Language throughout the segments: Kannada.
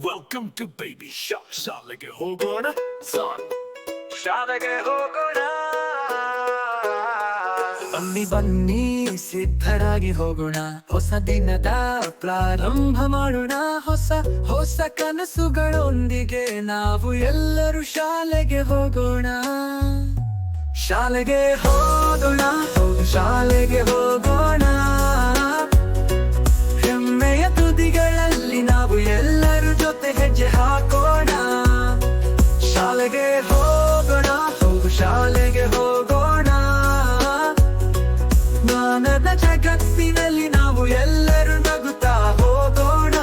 Welcome to Baby Shark. ಶಾಲೆಗೆ ಹೋಗೋಣ ಸಾಂಗ್. ಶಾಲೆಗೆ ಹೋಗೋಣ. ಬನ್ನಿ ಬನ್ನಿ ಸಿದ್ಧರಾಗಿ ಹೋಗೋಣ, ಹೊಸ ದಿನದ ಪ್ರಾರಂಭ ಮಾಡೋಣ. ಹೊಸ ಹೊಸ ಕನಸುಗಳೊಂದಿಗೆ ನಾವು ಎಲ್ಲರೂ ಶಾಲೆಗೆ ಹೋಗೋಣ. ಶಾಲೆಗೆ ಹೋಗೋಣ, ಶಾಲೆಗೆ ಹೋಗೋಣ. ಹೆಮ್ಮೆಯ ತುದಿಗಳಲ್ಲಿ ನಾವು ಎಲ್ಲರೂ ಜೊತೆ ಹೆಜ್ಜೆ ಹಾಕೋಣ. ಶಾಲೆಗೆ ಹೋಗೋಣ, ಶಾಲೆಗೆ ಹೋಗೋಣ. ಜ್ಞಾನದ ಜಗತ್ತಿನಲ್ಲಿ ನಾವು ಎಲ್ಲರೂ ನಗುತ್ತಾ ಹೋಗೋಣ.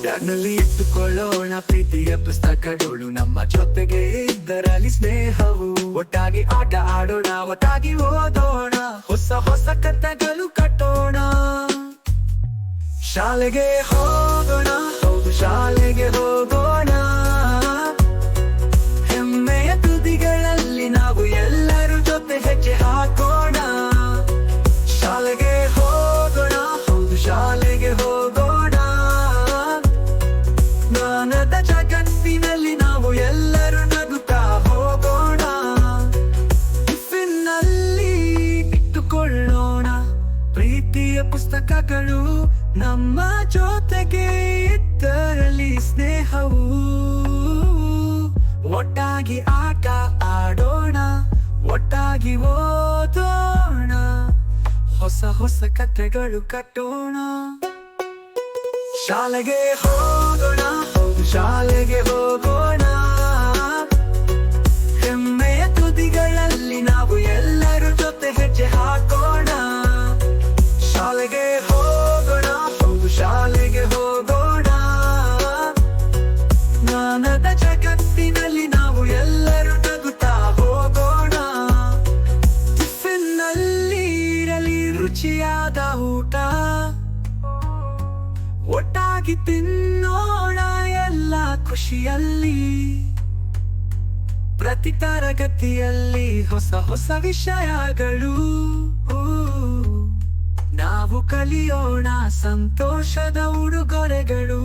ಬ್ಯಾಗ್ನಲ್ಲಿ ಇಟ್ಟುಕೊಳ್ಳೋಣ ಪ್ರೀತಿಯ ಪುಸ್ತಕಗಳು, ನಮ್ಮ ಜೊತೆಗೆ ಇದ್ದರಲ್ಲಿ ಸ್ನೇಹವು. ಒಟ್ಟಾಗಿ ಆಟ ಆಡೋಣ, ಒಟ್ಟಾಗಿ ಓದೋಣ, ಹೊಸ ಹೊಸ ಕಥೆಗಳು ಕಟ್ಟೋಣ. ಶಾಲೆಗೆ ಹೋಗೋಣ, ಶಾಲೆಗೆ ಹೋಗೋಣ. ಹೆಮ್ಮೆಯ ತುದಿಗಳಲ್ಲಿ ನಾವು ಎಲ್ಲರೂ ಜೊತೆ ಹೆಜ್ಜೆ ಹಾಕೋಣ. ಶಾಲೆಗೆ ಹೋಗೋಣ, ಶಾಲೆಗೆ ಹೋಗೋಣ. ಜ್ಞಾನದ ಜಗತ್ತಿನಲ್ಲಿ ನಾವು ಎಲ್ಲರೂ ನಗುತ್ತಾ ಹೋಗೋಣ. ಟಿಫಿನ್ನಲ್ಲಿ ಇಟ್ಟುಕೊಳ್ಳೋಣ ಪ್ರೀತಿಯ ಪುಸ್ತಕಗಳು, ನಮ್ಮ ಜೊತೆಗೆ ಇದ್ದರಲ್ಲಿ ಸ್ನೇಹವು. ಒಟ್ಟಾಗಿ ಆಟ ಆಡೋಣ, ಒಟ್ಟಾಗಿ ಓದೋಣ, ಹೊಸ ಹೊಸ ಕಥೆಗಳು ಕಟ್ಟೋಣ. ಶಾಲೆಗೆ ಹೋಗೋಣ, ಶಾಲೆಗೆ ಹೋಗೋಣ. ಹೆಮ್ಮೆಯ ತುದಿಗಳಲ್ಲಿ ನಾವು ಎಲ್ಲರೂ ಜೊತೆ ಹೆಜ್ಜೆ ಹಾಕೋಣ. ಶಾಲೆಗೆ ಹೋಗೋಣ, ಶಾಲೆಗೆ ಹೋಗೋಣ. ಜ್ಞಾನದ ಜಗತ್ತಿನಲ್ಲಿ ನಾವು ಎಲ್ಲರೂ ನಗುತ್ತಾ ಹೋಗೋಣ. ಟಿಫಿನ್ನಲ್ಲಿ ಇರಲಿ ರುಚಿಯಾದ ಊಟ, ಒಟ್ಟಾಗಿ ತಿನ್ನೋಣ ಎಲ್ಲ ಖುಷಿಯಲ್ಲಿ. ಪ್ರತಿ ತರಗತಿಯಲ್ಲಿ ಹೊಸ ಹೊಸ ವಿಷಯಗಳು ನಾವು ಕಲಿಯೋಣ, ಸಂತೋಷದ ಉಡುಗೊರೆಗಳು.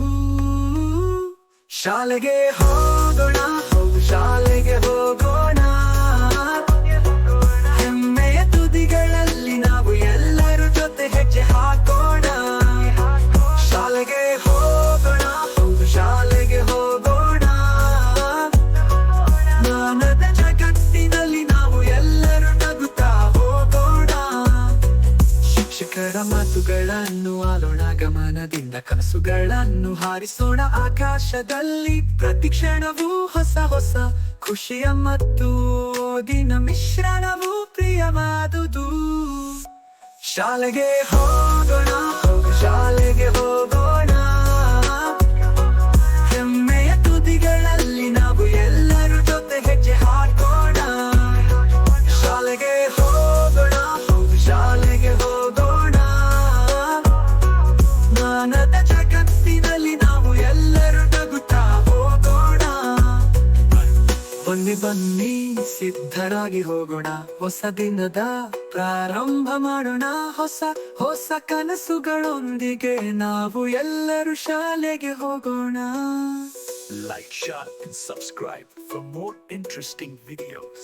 ಶಾಲೆಗೆ ಹೋಗೋಣ, ಶಾಲೆಗೆ ಹೋಗೋಣ. ಹೆಮ್ಮೆಯ ತುದಿಗಳಲ್ಲಿ ನಾವು ಎಲ್ಲರೂ ಜೊತೆ ಹೆಜ್ಜೆ ಹಾಕೋಣ. ಶಾಲೆಗೆ ಹೋಗೋಣ, ಶಾಲೆಗೆ ಹೋಗೋಣ. ಜ್ಞಾನದ ಜಗತ್ತಿನಲ್ಲಿ ನಾವು ಎಲ್ಲರೂ ನಗುತ್ತಾ ಹೋಗೋಣ. ಶಿಕ್ಷಕರ ಮಾತುಗಳನ್ನು ಆಲೋಣ ಗಮನದಿಂದ, ಕನಸುಗಳನ್ನು ಹಾರಿಸೋಣ ಆಕಾಶದಲ್ಲಿ. ಪ್ರತಿ ಕ್ಷಣವೂ ಹೊಸ ಹೊಸ ಖುಷಿಯ ಮತ್ತು ಓದಿನ ಮಿಶ್ರಣವು ಪ್ರಿಯವಾದುದು. ಶಾಲೆಗೆ ಹೋಗೋಣ, ಶಾಲೆಗೆ ಹೋಗೋಣ. ಹೆಮ್ಮೆಯ ತುದಿಗಳಲ್ಲಿ ನಾವು ಎಲ್ಲರೂ ಜೊತೆ ಹೆಜ್ಜೆ ಹಾಕೋಣ. ಶಾಲೆಗೆ ಹೋಗೋಣ, ಶಾಲೆಗೆ ಹೋಗೋಣ. ಜ್ಞಾನದ ಜಗತ್ತಿನಲ್ಲಿ ನಾವು ಎಲ್ಲರೂ ನಗುತ್ತಾ ಹೋಗೋಣ. ಬನ್ನಿ ಬನ್ನಿ ಸಿದ್ಧರಾಗಿ ಹೋಗೋಣ, ಹೊಸ ದಿನದ ಪ್ರಾರಂಭ ಮಾಡೋಣ. ಹೊಸ ಹೊಸ ಕನಸುಗಳೊಂದಿಗೆ ನಾವು ಎಲ್ಲರೂ ಶಾಲೆಗೆ ಹೋಗೋಣ. Like, share and subscribe for more interesting videos.